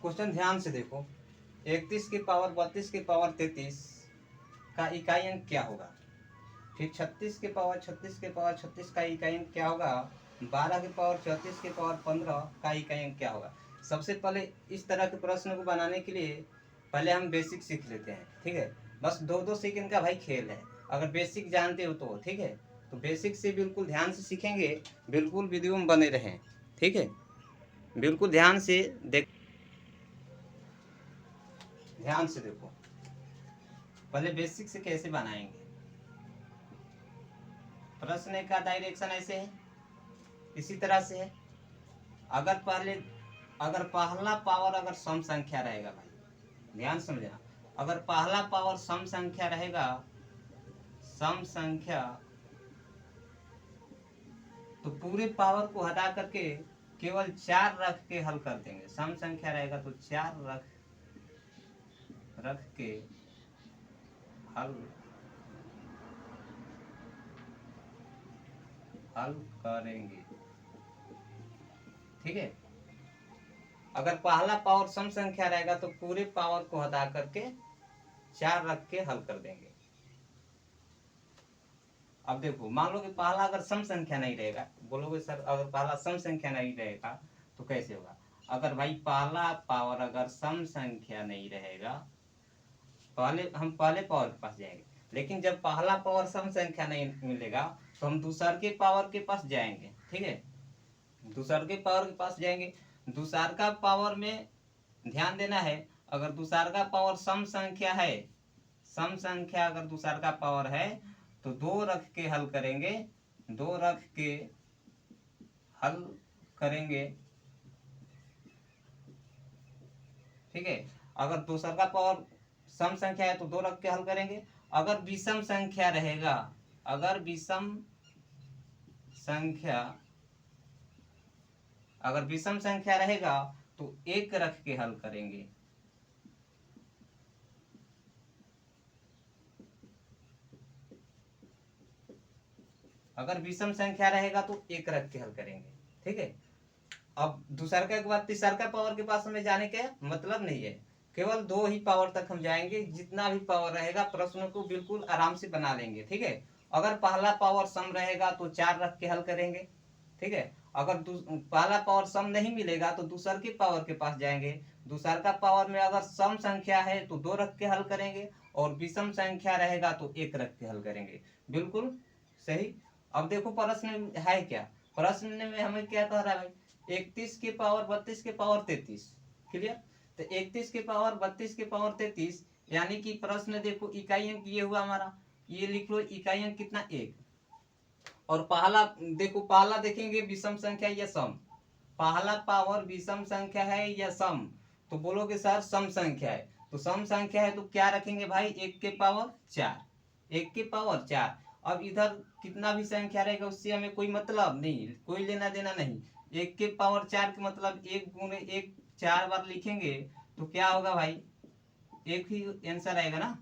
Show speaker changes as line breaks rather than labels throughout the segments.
Question ध्यान से देखो, 31 की पावर 32 की पावर 33 का इकाई अंक क्या होगा। फिर 36 के पावर 36 के पावर 36 का इकाई अंक क्या होगा। 12 के पावर 34 के पावर 15 का इकाई अंक क्या होगा। सबसे पहले इस तरह के प्रश्न को बनाने के लिए पहले हम बेसिक सीख लेते हैं, ठीक है। बस 2-2 सेकंड का भाई खेल है, अगर बेसिक जानते हो तो ठीक है। तो बेसिक से बिल्कुल ध्यान से सीखेंगे, बिल्कुल वीडियो में बने रहें, ठीक है। बिल्कुल ध्यान से देखो पहले बेसिक से कैसे बनाएंगे। प्रश्न का डायरेक्शन ऐसे है, इसी तरह से है। अगर पहला पावर अगर सम संख्या रहेगा भाई, ध्यान समझना, अगर पहला पावर सम संख्या रहेगा, सम संख्या, तो पूरे पावर को हटा करके केवल 4 रख के हल कर देंगे। सम संख्या रहेगा तो 4 रख के हल करेंगे, ठीक है। अगर पहला पावर सम संख्या रहेगा तो पूरे पावर को हटा करके 4 रख के हल कर देंगे। अब देखो, मान लो कि पहला अगर सम संख्या नहीं रहेगा, बोलोगे सर अगर पहला सम संख्या नहीं रहेगा तो कैसे होगा। अगर भाई पहला पावर अगर सम संख्या नहीं रहेगा, हम पहले पावर के पास जाएंगे, लेकिन जब पहला पावर सम संख्या नहीं मिलेगा तो हम दूसर के पावर के पास जाएंगे, ठीक है। दूसर के पावर के पास जाएंगे, दूसर का पावर में ध्यान देना है। अगर दूसर का पावर सम संख्या है, सम संख्या अगर दूसर का पावर है तो 2 रख के हल करेंगे, 2 रख के हल करेंगे, ठीक है। अगर दूसर का पावर सम संख्या है तो 2 रख के हल करेंगे। अगर विषम संख्या रहेगा, अगर विषम संख्या रहेगा तो 1 रख के हल करेंगे। अगर विषम संख्या रहेगा तो 1 रख के हल करेंगे, ठीक है। अब दूसर के बाद तीसर का पावर के पास हमें जाने के मतलब नहीं है, केवल 2 ही पावर तक हम जाएंगे। जितना भी पावर रहेगा प्रश्न को बिल्कुल आराम से बना लेंगे, ठीक है। अगर पहला पावर सम रहेगा तो 4 रख के हल करेंगे, ठीक है। अगर पहला पावर सम नहीं मिलेगा तो दूसर के पावर के पास जाएंगे। दूसर का पावर में अगर सम संख्या है तो 2 रख के हल करेंगे, और विषम संख्या रहेगा तो 1 रख के हल करेंगे, बिल्कुल सही। अब देखो प्रश्न है क्या, प्रश्न में हमें क्या कह रहा है भाई, 31 के पावर 32 के पावर 33, क्लियर। तो 31 के पावर 32 के पावर 33, यानी कि प्रश्न देखो इकाई अंक ये हुआ हमारा, ये लिख लो इकाई अंक कितना 1। और पहला देखो, पहला देखेंगे विषम संख्या या सम, पहला पावर विषम संख्या है या सम, तो बोलोगे सर सम संख्या है। तो सम संख्या है तो क्या रखेंगे भाई, 1 के पावर 4, 1 के पावर 4। अब इधर कितना भी संख्या रहेगा उससे हमें कोई मतलब नहीं, कोई लेना देना नहीं। 1 के पावर 4 के मतलब 1 गुणे 1 4 बार लिखेंगे तो क्या होगा भाई, एक ही आंसर आएगा ना,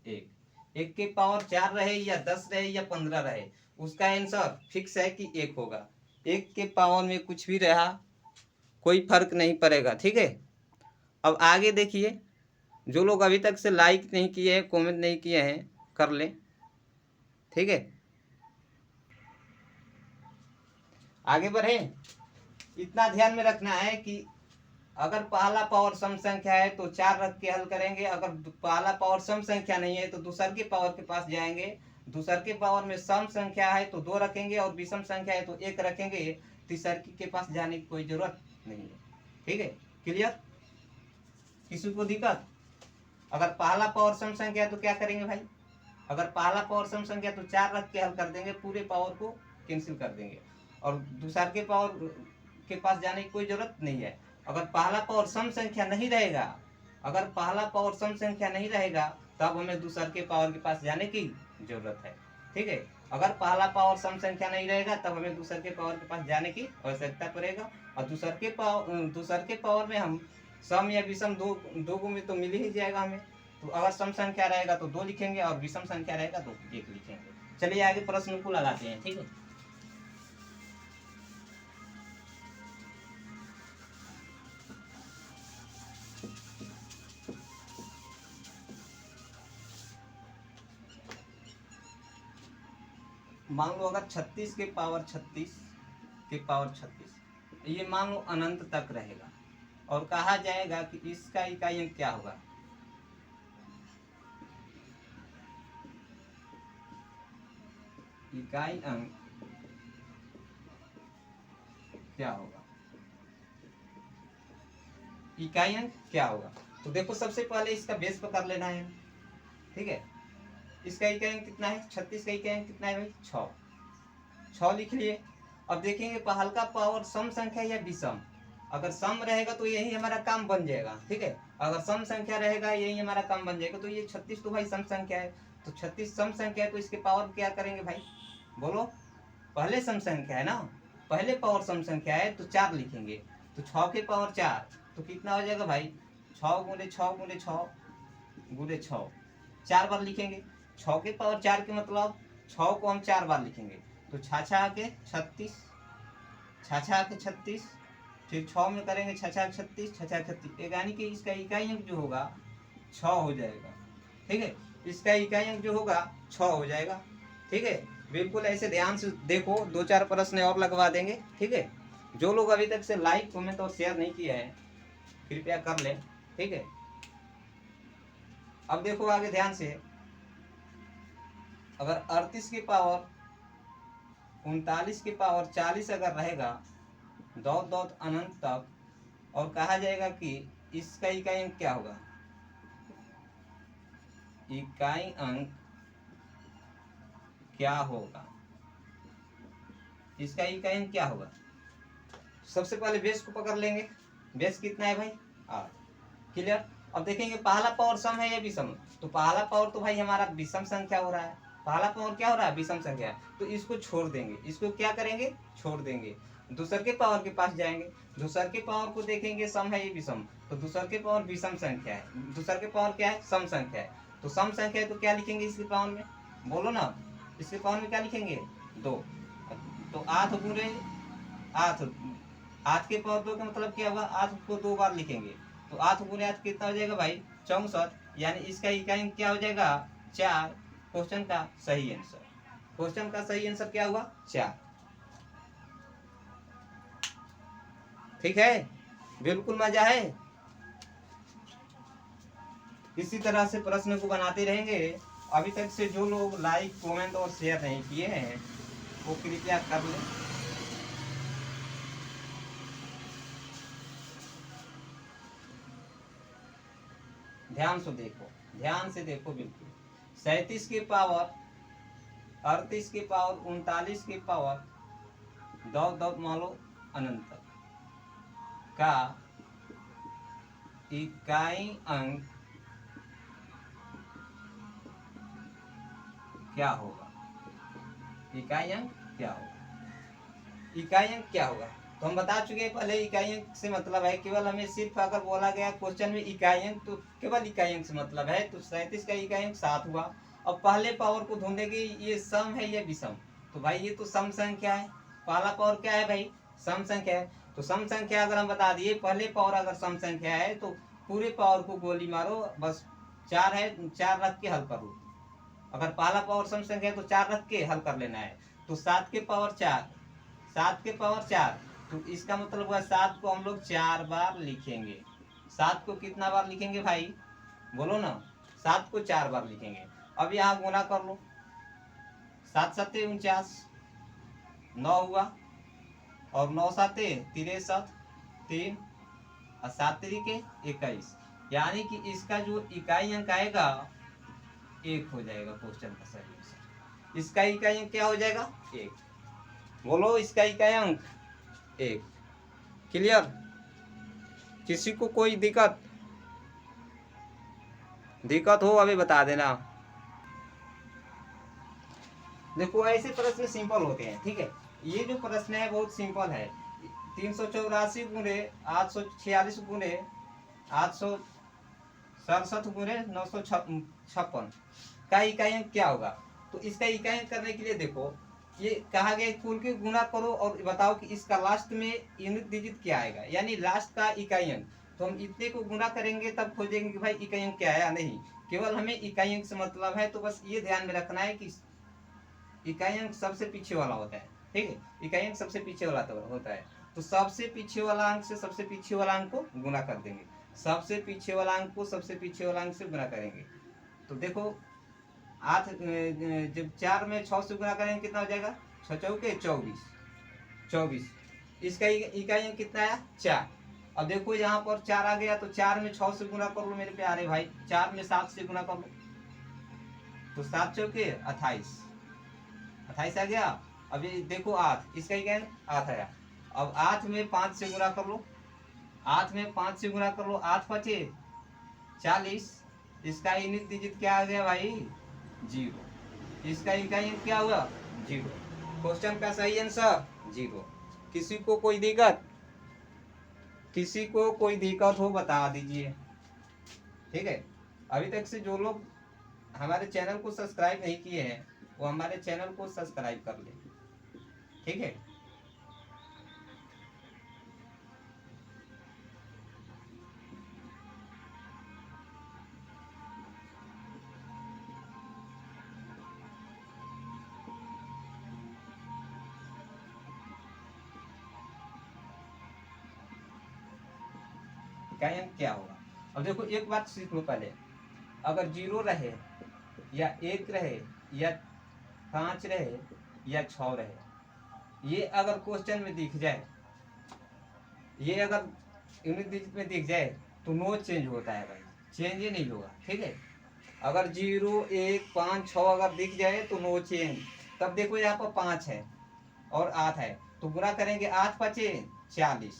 1 के पावर 4 रहे या 10 रहे या 15 रहे, उसका आंसर फिक्स है कि 1 होगा। 1 के पावर में कुछ भी रहा कोई फर्क नहीं पड़ेगा, ठीक है। अब आगे देखिए, जो लोग अभी तक से लाइक नहीं किए हैं, कमेंट नहीं किए हैं, कर लें, ठीक है। आगे बढ़े, इतना ध्यान में रखना है कि अगर पहला पावर सम संख्या है तो 4 रख के हल करेंगे, अगर पहला पावर सम संख्या नहीं है तो दूसर के पावर के पास जाएंगे। दूसर के पावर में सम संख्या है तो 2 रखेंगे, और विषम संख्या है तो 1 रखेंगे। तीसर के पास जाने की कोई जरूरत नहीं है, ठीक है। क्लियर, किसी को दिक्कत। अगर पहला पावर सम संख्या है तो क्या करेंगे भाई, अगर पहला पावर सम संख्या तो 4 रख के हल कर देंगे, पूरे पावर को कैंसिल कर देंगे, और दूसर के पावर के पास जाने की कोई जरूरत नहीं है। अगर पहला पावर सम संख्या नहीं रहेगा, अगर पहला पावर सम संख्या नहीं रहेगा तब हमें दूसर के पावर के पास जाने की जरूरत है, ठीक है। अगर पहला पावर सम संख्या नहीं रहेगा तब हमें दूसर के पावर के पास जाने की आवश्यकता पड़ेगा, और दूसर के पावर में हम सम या विषम दो में तो मिल ही जाएगा हमें। तो अगर सम संख्या रहेगा तो 2 लिखेंगे, और विषम संख्या रहेगा तो 1 लिखेंगे। चलिए आगे प्रश्न को लगाते हैं, ठीक है। मान लो अगर 36 के पावर 36 के पावर 36, ये मान लो अनंत तक रहेगा और कहा जाएगा कि इसका इकाई अंक क्या होगा। इकाई अंक क्या होगा, इकाई अंक क्या होगा। तो देखो सबसे पहले इसका बेस पकड़ लेना है, ठीक है। इसका इकाई अंक कितना है, 36 का इकाई अंक कितना है भाई, 6 लिख लिए। अब देखेंगे हल्का पावर सम संख्या या विषम, अगर सम रहेगा तो यही हमारा काम बन जाएगा, ठीक है। अगर सम संख्या रहेगा यही हमारा काम बन जाएगा। तो ये 36 तो भाई सम संख्या है, तो 36 सम संख्या है, तो इसके पावर क्या करेंगे भाई, बोलो। पहले सम संख्या है ना, पहले पावर सम संख्या है तो 4 लिखेंगे। तो 6 के पावर 4 तो कितना हो जाएगा भाई, 6 गुणे 6 गुणे 6 गुणे 6, 4 बार लिखेंगे। 6 के पावर 4 के मतलब 6 को हम 4 बार लिखेंगे। तो छाछा के 36, छाछा के 36, फिर 6 में करेंगे छाछा 36, छाछा 36, यानी कि इसका इकाई अंक जो होगा 6 हो जाएगा, ठीक है। इसका इकाई अंक जो होगा 6 हो जाएगा, ठीक है। बिल्कुल ऐसे ध्यान से देखो, 2-4 प्रश्न और लगवा देंगे, ठीक है। जो लोग अभी तक से लाइक कमेंट और शेयर नहीं किया है कृपया कर लें, ठीक है। अब देखो आगे ध्यान से, अगर 38 के पावर 39 के पावर 40 अगर रहेगा दौत दौत अनंत तक, और कहा जाएगा कि इसका इकाई अंक क्या होगा, इकाई अंक क्या होगा, इसका इकाई अंक क्या होगा। सबसे पहले बेस को पकड़ लेंगे, बेस कितना है भाई 8, क्लियर। अब देखेंगे पहला पावर सम है या विषम, तो पहला पावर तो भाई हमारा विषम संख्या हो रहा है, पहला पावर क्या हो रहा है, विषम संख्या, तो इसको छोड़ देंगे, इसको क्या करेंगे, छोड़ देंगे। दूसर के पावर के पास जाएंगे, दूसर के पावर को देखेंगे सम है ये विषम, तो दूसर के पावर विषम संख्या है, दूसर के पावर क्या है, सम संख्या है। तो सम संख्या है तो क्या लिखेंगे इसके पावर में, बोलो ना, इसके पावर में क्या लिखेंगे 2। तो 8 गुणे 8, 8 के पावर 2 का मतलब क्या होगा, 8 को 2 बार लिखेंगे। तो 8 गुणे 8 कितना हो जाएगा भाई 64, यानी इसका इकाई अंक क्या हो जाएगा 4। क्वेश्चन का सही आंसर, क्वेश्चन का सही आंसर क्या हुआ 4, ठीक है। बिल्कुल मजा है। इसी तरह से प्रश्न को बनाते रहेंगे। अभी तक से जो लोग लाइक कमेंट और शेयर नहीं किए हैं वो कृपया कर लें। ध्यान से देखो, ध्यान से देखो बिल्कुल। 37 के पावर 38 के पावर 39 के पावर दौत दौत मान लो अनंत का इकाई अंक क्या होगा, इकाई अंक क्या होगा, इकाई अंक क्या होगा। तो हम बता चुके हैं पहले, इकाई अंक से मतलब है केवल हमें सिर्फ अगर बोला गया क्वेश्चन में इकाई अंक, तो केवल इकाई अंक से मतलब है। तो 37 का इकाई अंक 7 हुआ। अब पहले पावर को ढूंढेंगे, ये सम है या विषम, तो भाई ये तो सम संख्या है, पहला पावर क्या है भाई सम संख्या है। तो सम संख्या अगर हम बता दिए पहले पावर अगर सम संख्या है तो पूरे पावर को गोली मारो, बस 4 है 4 रख के हल करो। अगर पहला पावर सम संख्या है तो 4 रख के हल कर लेना है। तो 7 के पावर 4, 7 के पावर 4, तो इसका मतलब हुआ 7 को हम लोग 4 बार लिखेंगे। 7 को कितना बार लिखेंगे भाई, बोलो ना, 7 को 4 बार लिखेंगे। अब यहाँ गुना कर लो, 7 सत्ते 49, 9 हुआ, और 9 साते 63, 3 और 7 तरीके 21, यानी कि इसका जो इकाई अंक आएगा 1 हो जाएगा। क्वेश्चन का सही आंसर, इसका इकाई अंक क्या हो जाएगा 1, बोलो इसका इकाई अंक 1, क्लियर। किसी को कोई दिक्कत हो अभी बता देना। देखो ऐसे प्रश्न सिंपल होते हैं, ठीक है। ये जो प्रश्न है बहुत सिंपल है। 384 गुणे 846 गुणे 867 गुणे 956 का इकाई अंक क्या होगा। तो इसका इकाई अंक करने के लिए देखो, ये कहा गया कुल के गुणा करो और बताओ कि इसका लास्ट में यूनिट डिजिट क्या आएगा, यानी लास्ट का इकाई अंक। तो हम इतने को गुणा करेंगे तब खोजेंगे कि भाई इकाई अंक क्या आया, नहीं, केवल हमें इकाई अंक से मतलब है। तो बस ये ध्यान में रखना है कि इकाई अंक सबसे पीछे वाला होता है, ठीक है, इकाई अंक सबसे पीछे वाला होता है। तो सबसे पीछे वाला अंक से सबसे पीछे वाला अंक को गुना कर देंगे, सबसे पीछे वाला अंक को सबसे पीछे वाला अंक से गुना करेंगे। तो देखो 8 जब 4 में 6 से गुना करेंगे कितना हो जाएगा, 6 चौके 24, इसका इकाई अंक कितना आया 4। अब देखो यहाँ पर 4 आ गया, तो 4 में 6 से गुना कर लो मेरे प्यारे भाई, 4 में 7 से गुना कर लो, तो 7 चौके 28 आ गया। अब ये देखो 8, इसका इकाई अंक 8 आया। अब 8 में 5 से गुना कर लो, 8 में 5 से गुना कर लो, 8 5 40, इसका यूनिट डिजिट क्या आ गया भाई 0, इसका इकाई अंक क्या हुआ 0। क्वेश्चन का सही आंसर 0। किसी को कोई दिक्कत हो बता दीजिए, ठीक है। अभी तक से जो लोग हमारे चैनल को सब्सक्राइब नहीं किए हैं वो हमारे चैनल को सब्सक्राइब कर ले, ठीक है। क्या होगा, अब देखो एक बात सीख लो पहले, अगर 0 रहे या 1 रहे या 5 रहे या 6 रहे, ये अगर क्वेश्चन में दिख जाए, ये अगर यूनिट डिजिट में दिख जाए तो नो चेंज होता है भाई, चेंज ही नहीं होगा, ठीक है। अगर 0 1 5 6 अगर दिख जाए तो नो चेंज। तब देखो यहाँ पर 5 है और 8 है, तो गुना करेंगे 8 5 40,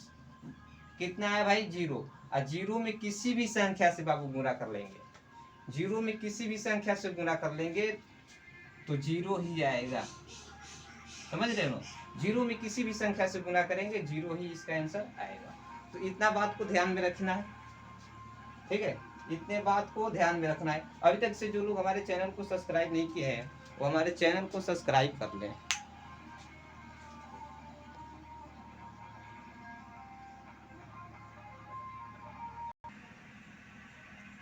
कितना है भाई 0। और 0 में किसी भी संख्या से बाबू गुना कर लेंगे, 0 में किसी भी संख्या से गुना कर लेंगे तो 0 ही आएगा, समझ रहे हो। 0 में किसी भी संख्या से गुना करेंगे 0 ही इसका आंसर आएगा। तो इतना बात को ध्यान में रखना है, ठीक है, इतने बात को ध्यान में रखना है। अभी तक से जो लोग हमारे चैनल को सब्सक्राइब नहीं किए हैं वो हमारे चैनल को सब्सक्राइब कर लें।